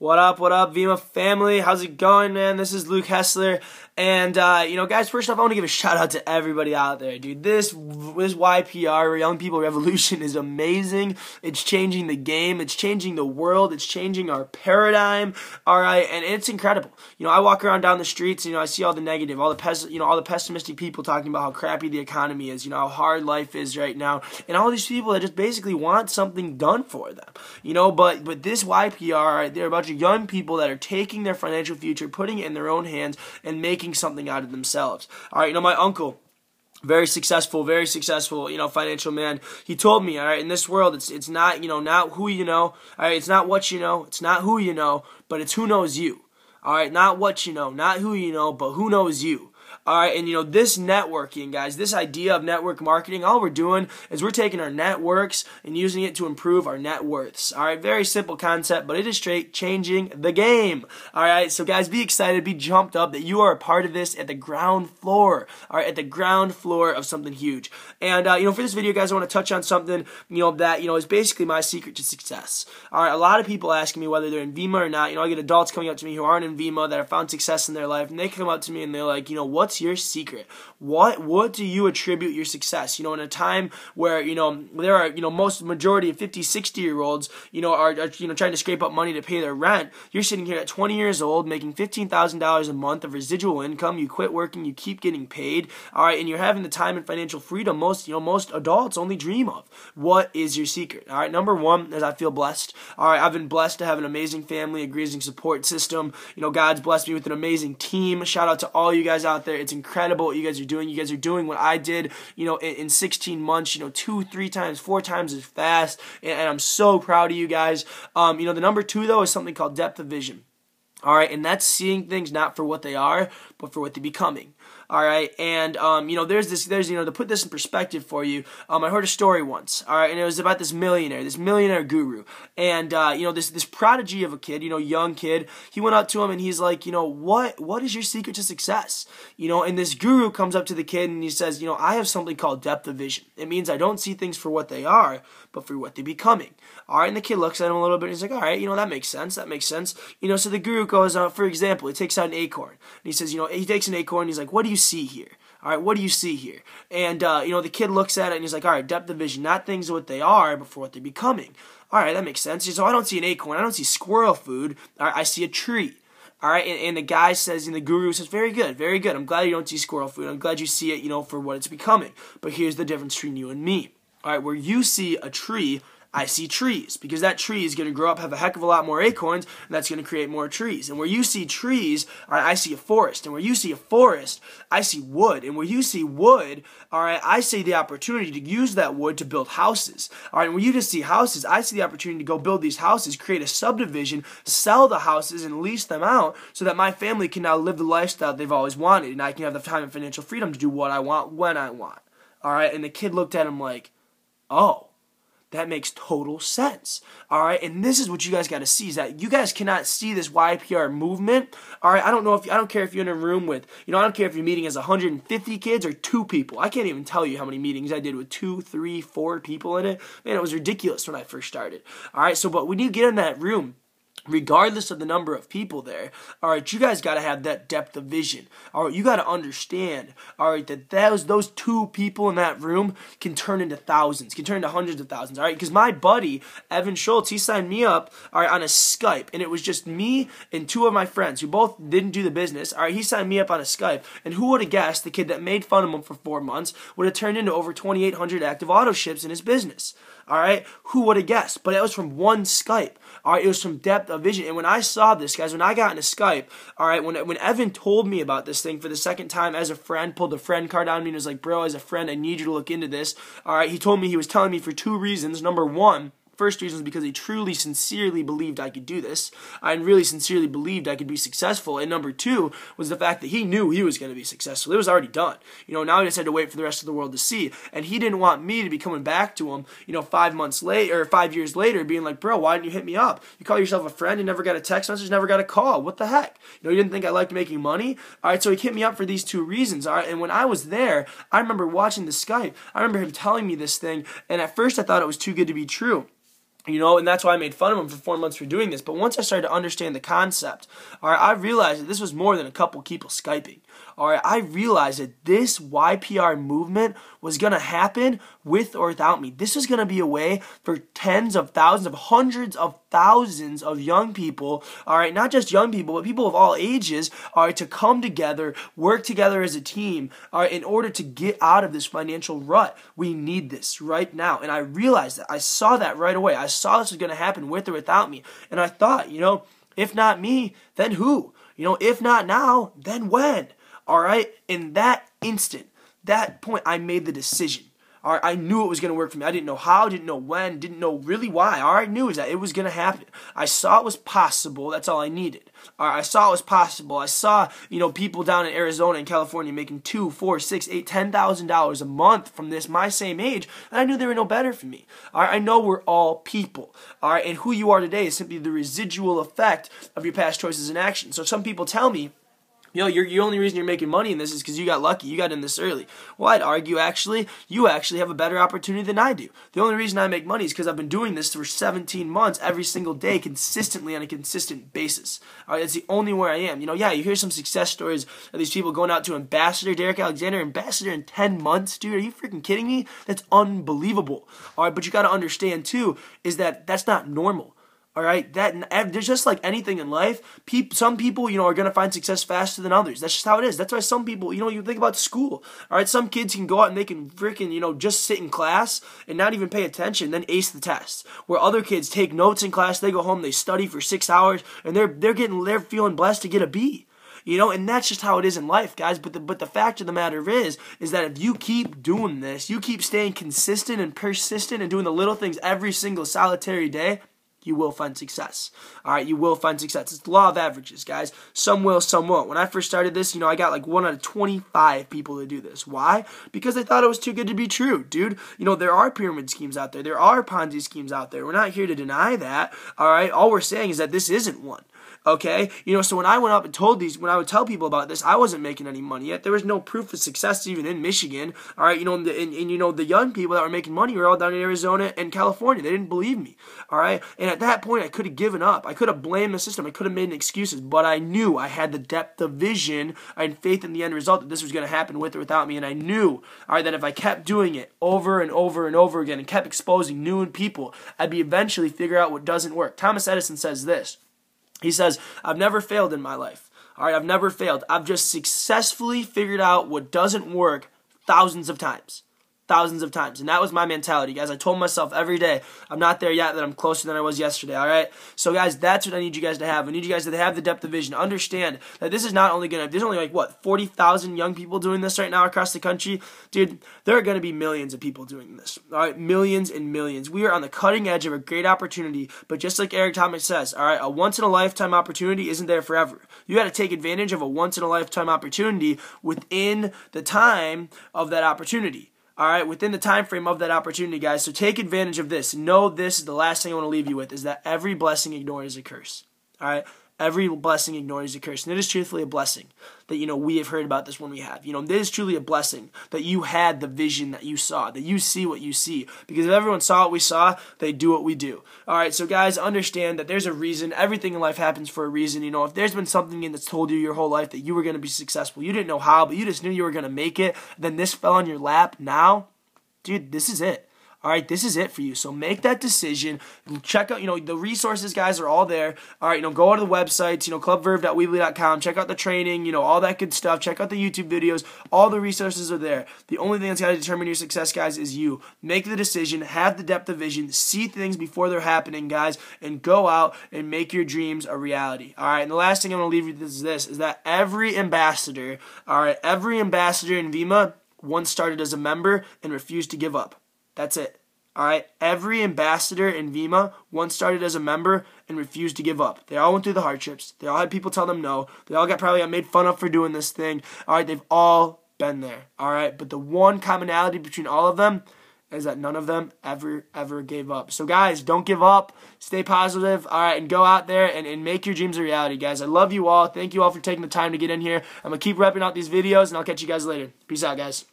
What up, Vima family? How's it going, man? This is Luke Hessler. And, guys, first off, I want to give a shout out to everybody out there, dude. This YPR, Young People Revolution, is amazing. It's changing the game. It's changing the world. It's changing our paradigm, all right? And it's incredible. I walk around down the streets, I see all the negative, all the pessimistic people talking about how crappy the economy is, how hard life is right now, and all these people that just basically want something done for them, But this YPR, they're a bunch of young people that are taking their financial future, putting it in their own hands, and making something out of themselves. All right, my uncle, very successful, financial man. He told me, all right, in this world, it's not, not who you know. All right, it's not what you know. It's not who you know, but it's who knows you. All right, not what you know, not who you know, but who knows you. All right, and this networking, guys, this idea of network marketing, all we're doing is we're taking our networks and using it to improve our net worths. All right, very simple concept, but it is straight changing the game. All right, so guys, be excited, be jumped up that you are a part of this at the ground floor. All right, at the ground floor of something huge. And for this video, guys, I want to touch on something that is basically my secret to success. All right, a lot of people asking me whether they're in Vima or not. I get adults coming up to me who aren't in Vima that have found success in their life, and they come up to me and they're like, what's your secret? What do you attribute your success? In a time where there are majority of 50, 60-year-olds are trying to scrape up money to pay their rent. You're sitting here at 20 years old making $15,000 a month of residual income. You quit working, you keep getting paid. All right, and you're having the time and financial freedom most adults only dream of. What is your secret? All right, number one is I feel blessed. All right, I've been blessed to have an amazing family, a amazing support system. God's blessed me with an amazing team. Shout out to all you guys out there. It's incredible what you guys are doing. You guys are doing what I did, in 16 months, 2, 3 times, 4 times as fast, and I'm so proud of you guys. The number 2, though, is something called depth of vision. All right, and that's seeing things not for what they are, but for what they're becoming. All right, and there's to put this in perspective for you. I heard a story once. All right, and it was about this millionaire guru, and this prodigy of a kid, young kid. He went up to him and he's like, what is your secret to success? And this guru comes up to the kid and he says, I have something called depth of vision. It means I don't see things for what they are, but for what they're becoming. All right, and the kid looks at him a little bit and he's like, all right, that makes sense. So the guru goes, for example, he takes out an acorn and he says, he takes an acorn and he's like, what do you see here? All right, what do you see here? And, the kid looks at it and he's like, all right, depth of vision, not things what they are, but for what they're becoming. All right, that makes sense. So I don't see an acorn. I don't see squirrel food. All right, I see a tree. All right, and the guy says, and the guru says, very good, very good. I'm glad you don't see squirrel food. I'm glad you see it, for what it's becoming. But here's the difference between you and me. All right, where you see a tree, I see trees, because that tree is going to grow up, have a heck of a lot more acorns, and that's going to create more trees. And where you see trees, all right, I see a forest. And where you see a forest, I see wood. And where you see wood, all right, I see the opportunity to use that wood to build houses. All right, and where you just see houses, I see the opportunity to go build these houses, create a subdivision, sell the houses, and lease them out so that my family can now live the lifestyle they've always wanted, and I can have the time and financial freedom to do what I want when I want. All right, and the kid looked at him like, oh, that makes total sense. All right, and this is what you guys got to see, is that you guys cannot see this YPR movement. All right, I don't care if you're in a room with, I don't care if your meeting has 150 kids or 2 people. I can't even tell you how many meetings I did with 2, 3, 4 people in it. Man, it was ridiculous when I first started. All right, but when you get in that room, regardless of the number of people there, all right, you guys got to have that depth of vision. All right, you got to understand, all right, that those 2 people in that room can turn into thousands, can turn into hundreds of thousands, all right? Because my buddy, Evan Schultz, he signed me up, all right, on a Skype, and it was just me and 2 of my friends who both didn't do the business. All right, he signed me up on a Skype, and who would have guessed the kid that made fun of him for 4 months would have turned into over 2,800 active auto ships in his business? All right, who would have guessed? But it was from one Skype. All right, it was from depth of vision. And when I saw this, guys, when I got into Skype, all right, when Evan told me about this thing for the second time as a friend, pulled the friend card on me and was like, bro, as a friend, I need you to look into this. All right, he was telling me for 2 reasons. Number 1, first reason was because he truly, sincerely believed I could do this. I really sincerely believed I could be successful. And number 2 was the fact that he knew he was going to be successful. It was already done. Now he just had to wait for the rest of the world to see. And he didn't want me to be coming back to him, 5 months later, or 5 years later, being like, bro, why didn't you hit me up? You call yourself a friend, you never got a text message, never got a call. What the heck? You didn't think I liked making money? All right, so he hit me up for these 2 reasons. All right, and when I was there, I remember watching the Skype. I remember him telling me this thing, and at first I thought it was too good to be true. And that's why I made fun of him for 4 months for doing this. But once I started to understand the concept, all right, I realized that this was more than a couple people Skyping. All right, I realized that this YPR movement was going to happen with or without me. This is going to be a way for tens of thousands, of hundreds of thousands of young people, all right, not just young people, but people of all ages, all right, to come together, work together as a team, all right, in order to get out of this financial rut. We need this right now. And I realized that. I saw that right away. I saw this was going to happen with or without me. And I thought, if not me, then who? If not now, then when? All right, in that instant, that point, I made the decision. All right, I knew it was going to work for me. I didn't know how, didn't know when, didn't know really why. All I knew is that it was going to happen. I saw it was possible. That's all I needed. All right, I saw it was possible. I saw, people down in Arizona and California making $2,000, $4,000, $6,000, $8,000, $10,000 a month from this, my same age, and I knew they were no better for me. All right, I know we're all people. All right, and who you are today is simply the residual effect of your past choices and actions. So some people tell me, the only reason you're making money in this is because you got lucky. You got in this early. Well, I'd argue, you actually have a better opportunity than I do. The only reason I make money is because I've been doing this for 17 months, every single day, consistently on a consistent basis. All right, that's the only way I am. You hear some success stories of these people going out to ambassador, Derek Alexander, ambassador in 10 months. Dude, are you freaking kidding me? That's unbelievable. All right, but you got to understand, too, is that that's not normal. All right, there's just like anything in life. Some people, are going to find success faster than others. That's just how it is. That's why some people, you think about school. All right, some kids can go out and they can freaking, just sit in class and not even pay attention, then ace the test. Where other kids take notes in class, they go home, they study for 6 hours, and they're feeling blessed to get a B. And that's just how it is in life, guys. But the fact of the matter is that if you keep doing this, you keep staying consistent and persistent and doing the little things every single solitary day, you will find success. All right, you will find success. It's the law of averages, guys. Some will, some won't. When I first started this, I got like 1 out of 25 people to do this. Why? Because I thought it was too good to be true, dude. There are pyramid schemes out there. There are Ponzi schemes out there. We're not here to deny that. All right, all we're saying is that this isn't one. Okay, so when I went up and when I would tell people about this, I wasn't making any money yet. There was no proof of success even in Michigan. All right, the young people that were making money were all down in Arizona and California. They didn't believe me. All right, and at that point, I could have given up. I could have blamed the system. I could have made excuses, but I knew I had the depth of vision and faith in the end result that this was going to happen with or without me, and I knew, all right, that if I kept doing it over and over and over again and kept exposing new people, I'd be eventually figure out what doesn't work. Thomas Edison says this. He says, I've never failed in my life. All right, I've never failed. I've just successfully figured out what doesn't work thousands of times. Thousands of times. And that was my mentality, guys. I told myself every day, I'm not there yet, that I'm closer than I was yesterday, all right? So, guys, that's what I need you guys to have. I need you guys to have the depth of vision. Understand that this is not only going to, there's only like, 40,000 young people doing this right now across the country? Dude, there are going to be millions of people doing this, all right? Millions and millions. We are on the cutting edge of a great opportunity, but just like Eric Thomas says, all right, a once-in-a-lifetime opportunity isn't there forever. You got to take advantage of a once-in-a-lifetime opportunity within the time of that opportunity. All right, within the time frame of that opportunity, guys. So take advantage of this. Know this is the last thing I want to leave you with, is that every blessing ignored is a curse. All right, every blessing ignored is a curse. And it is truthfully a blessing that, we have heard about this when we have. It is truly a blessing that you had the vision that you saw, that you see what you see. Because if everyone saw what we saw, they do what we do. All right, so guys, understand that there's a reason. Everything in life happens for a reason. If there's been something that's told you your whole life that you were going to be successful, you didn't know how, but you just knew you were going to make it, then this fell on your lap now, dude, this is it. All right, this is it for you. So make that decision. Check out, the resources, guys, are all there. All right, go to the websites, clubverve.weebly.com. Check out the training, all that good stuff. Check out the YouTube videos. All the resources are there. The only thing that's got to determine your success, guys, is you. Make the decision, have the depth of vision, see things before they're happening, guys, and go out and make your dreams a reality. All right, and the last thing I'm going to leave you with is that every ambassador, all right, every ambassador in Vima once started as a member and refused to give up. That's it. All right. Every ambassador in Vima once started as a member and refused to give up. They all went through the hardships. They all had people tell them no. They all probably got made fun of for doing this thing. All right. They've all been there. All right. But the one commonality between all of them is that none of them ever gave up. So, guys, don't give up. Stay positive. All right. And go out there and make your dreams a reality, guys. I love you all. Thank you all for taking the time to get in here. I'm going to keep repping out these videos, and I'll catch you guys later. Peace out, guys.